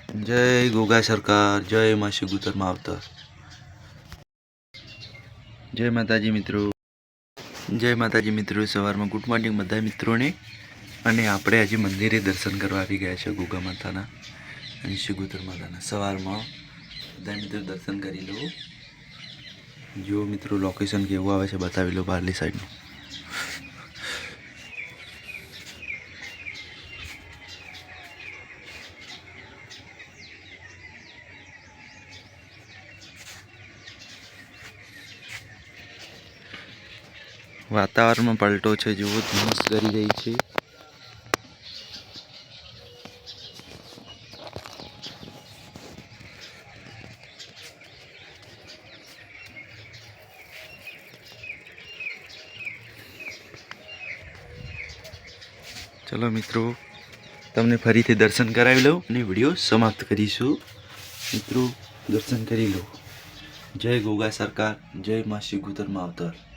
जय गोगा सरकार, जय माँ शिगुतर मावतर। जय माताजी मित्रों, जय माताजी मित्रों। सवार में गुड मॉर्निंग बधा मित्रों ने। अने आपणे आज मंदिरे दर्शन करवा आवी गया छे गोगा माताना अने शिगुतर माताना। सवार में बधा मित्रों दर्शन करी लो। जो मित्रों लोकेशन केवुं आवे छे बतावी लो बारली साइड। वातावरण में पलटो है जो धुम्मस करी रही है। चलो मित्रों तमने फरीथी दर्शन करावी लो ने विडियो समाप्त करीशुं। मित्रों दर्शन करी लो। जय गोगा सरकार, जय माँ शिगुतर मावतर।